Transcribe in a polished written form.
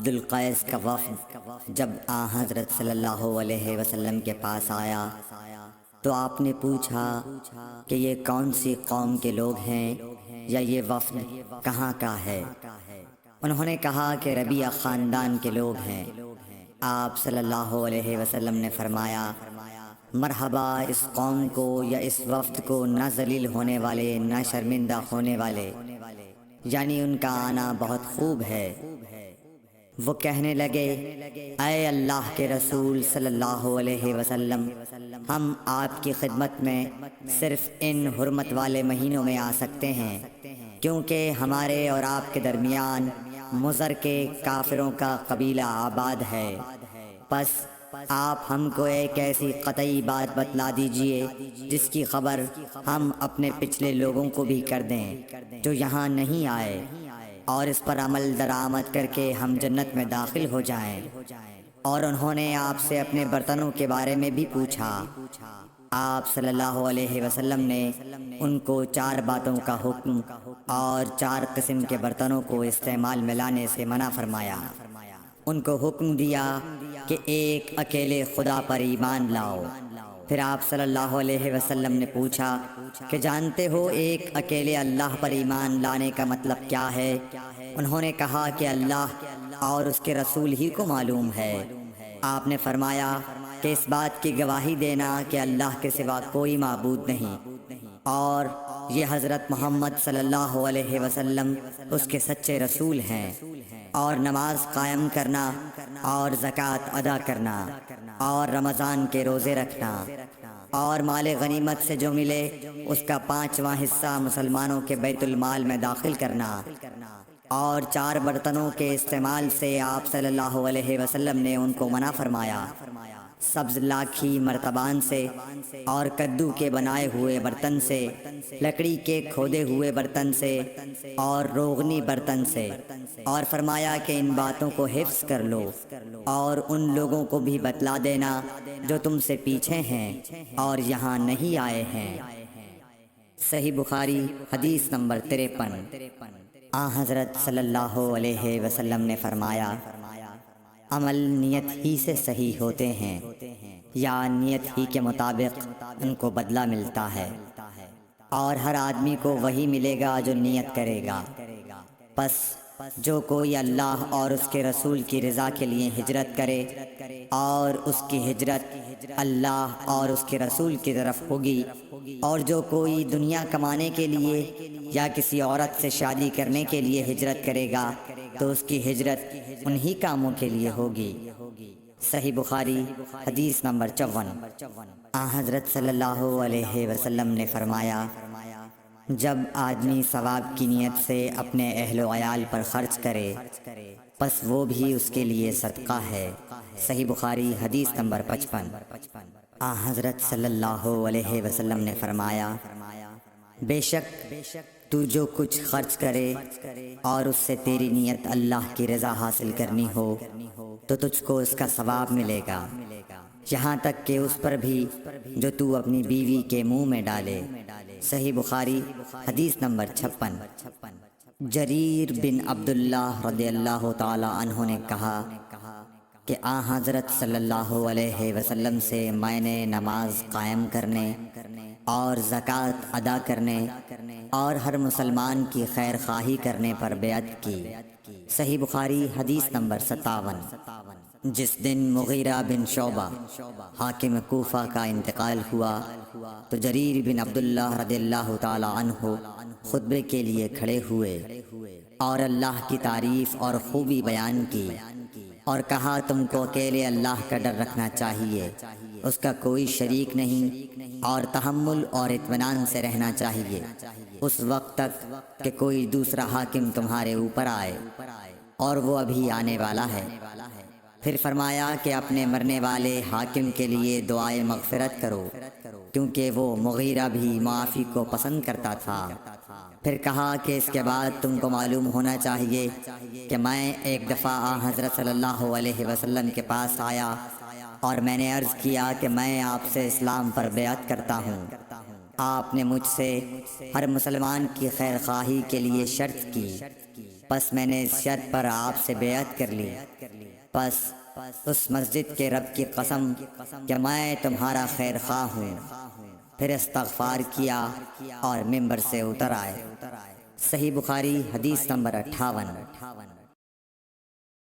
عبد القیس کا وفد جب حضرت صلی اللہ علیہ وسلم کے پاس آیا تو آپ نے پوچھا کہ یہ کون سی قوم کے لوگ ہیں یا یہ وفد کہاں کا ہے؟ انہوں نے کہا کہ ربیعہ خاندان کے لوگ ہیں۔ آپ صلی اللہ علیہ وسلم نے فرمایا، مرحبا اس قوم کو یا اس وفد کو، نہ ذلیل ہونے والے نہ شرمندہ ہونے والے، یعنی ان کا آنا بہت خوب ہے۔ وہ کہنے لگے، اے اللہ کے رسول صلی اللہ علیہ وسلم، ہم آپ کی خدمت میں صرف ان حرمت والے مہینوں میں آ سکتے ہیں، کیونکہ ہمارے اور آپ کے درمیان مضر کے کافروں کا قبیلہ آباد ہے۔ پس آپ ہم کو ایک ایسی قطعی بات بتلا دیجئے جس کی خبر ہم اپنے پچھلے لوگوں کو بھی کر دیں جو یہاں نہیں آئے، اور اس پر عمل درآمد کر کے ہم جنت میں داخل ہو جائیں۔ اور انہوں نے آپ سے اپنے برتنوں کے بارے میں بھی پوچھا۔ آپ صلی اللہ علیہ وسلم نے ان کو 4 باتوں کا حکم اور 4 قسم کے برتنوں کو استعمال میں لانے سے منع فرمایا۔ ان کو حکم دیا کہ ایک اکیلے خدا پر ایمان لاؤ۔ پھر آپ صلی اللہ علیہ وسلم نے پوچھا کہ جانتے ہو ایک اکیلے اللہ پر ایمان لانے کا مطلب کیا ہے؟ انہوں نے کہا کہ اللہ اور اس کے رسول ہی کو معلوم ہے۔ آپ نے فرمایا کہ اس بات کی گواہی دینا کہ اللہ کے سوا کوئی معبود نہیں، اور یہ حضرت محمد صلی اللہ علیہ وسلم اس کے سچے رسول ہیں، اور نماز قائم کرنا اور زکوٰۃ ادا کرنا اور رمضان کے روزے رکھنا اور مال غنیمت سے جو ملے اس کا 5واں حصہ مسلمانوں کے بیت المال میں داخل کرنا، اور 4 برتنوں کے استعمال سے آپ صلی اللہ علیہ وسلم نے ان کو منع فرمایا، سبز لاکھی مرتبان سے اور کدو کے بنائے ہوئے برتن سے، لکڑی کے کھودے ہوئے برتن سے اور روغنی برتن سے، اور فرمایا کہ ان باتوں کو حفظ کر لو اور ان لوگوں کو بھی بتلا دینا جو تم سے پیچھے ہیں اور یہاں نہیں آئے ہیں۔ صحیح بخاری حدیث نمبر 53۔ حضرت صلی اللہ علیہ وسلم نے فرمایا، عمل نیت ہی سے صحیح ہوتے ہیں یا نیت ہی کے مطابق ان کو بدلہ ملتا ہے، اور ہر آدمی کو وہی ملے گا جو نیت کرے گا۔ پس جو کوئی اللہ اور اس کے رسول کی رضا کے لیے ہجرت کرے اور اس کی ہجرت اللہ اور اس کے رسول کی طرف ہوگی، اور جو کوئی دنیا کمانے کے لیے یا کسی عورت سے شادی کرنے کے لیے ہجرت کرے گا تو اس کی ہجرت انہی کاموں کے لیے ہوگی۔ صحیح بخاری حدیث نمبر 54۔ حضرت صلی اللہ علیہ وسلم نے فرمایا، جب آدمی ثواب کی نیت سے اپنے اہل و عیال پر خرچ کرے پس وہ بھی اس کے لیے صدقہ ہے۔ صحیح بخاری حدیث نمبر 55۔ حضرت صلی اللہ علیہ وسلم نے فرمایا، بے شک تو جو کچھ خرچ کرے اور اس سے تیری نیت اللہ کی رضا حاصل کرنی ہو تو تجھ کو اس کا ثواب ملے گا، یہاں تک کہ اس پر بھی جو تو اپنی بیوی کے منہ میں ڈالے۔ صحیح بخاری حدیث نمبر 56۔ جریر بن عبداللہ رضی اللہ تعالی عنہ نے کہا کہ حضرت صلی اللہ علیہ وسلم سے میں نے نماز قائم کرنے اور زکوٰۃ ادا کرنے اور ہر مسلمان کی خیر خواہی کرنے پر بیعت کی۔ صحیح بخاری حدیث نمبر 57۔ جس دن مغیرہ بن شعبہ حاکم کوفہ کا انتقال ہوا تو جریر بن عبداللہ رضی اللہ تعالی عنہ خطبے کے لیے کھڑے ہوئے اور اللہ کی تعریف اور خوبی بیان کی، اور کہا تم کو اکیلے اللہ کا ڈر رکھنا چاہیے، اس کا کوئی شریک نہیں، اور تحمل اور اطمینان سے رہنا چاہیے اس وقت تک کہ کوئی دوسرا حاکم تمہارے اوپر آئے، اور وہ ابھی آنے والا ہے۔ پھر فرمایا کہ اپنے مرنے والے حاکم کے لیے دعائے مغفرت کرو، کیونکہ وہ مغیرہ بھی معافی کو پسند کرتا تھا۔ پھر کہا کہ اس کے بعد تم کو معلوم ہونا چاہیے کہ میں ایک دفعہ حضرت صلی اللہ علیہ وسلم کے پاس آیا اور میں نے عرض کیا کہ میں آپ سے اسلام پر بیعت کرتا ہوں۔ آپ نے مجھ سے ہر مسلمان کی خیر خواہی کے لیے شرط کی پس میں نے اس شرط پر آپ سے بیعت کر لی، پس اس مسجد کے رب کی قسم کہ میں تمہارا خیر خواہ ہوں۔ پھر استغفار کیا اور ممبر سے اتر آئے۔ صحیح بخاری حدیث نمبر 58۔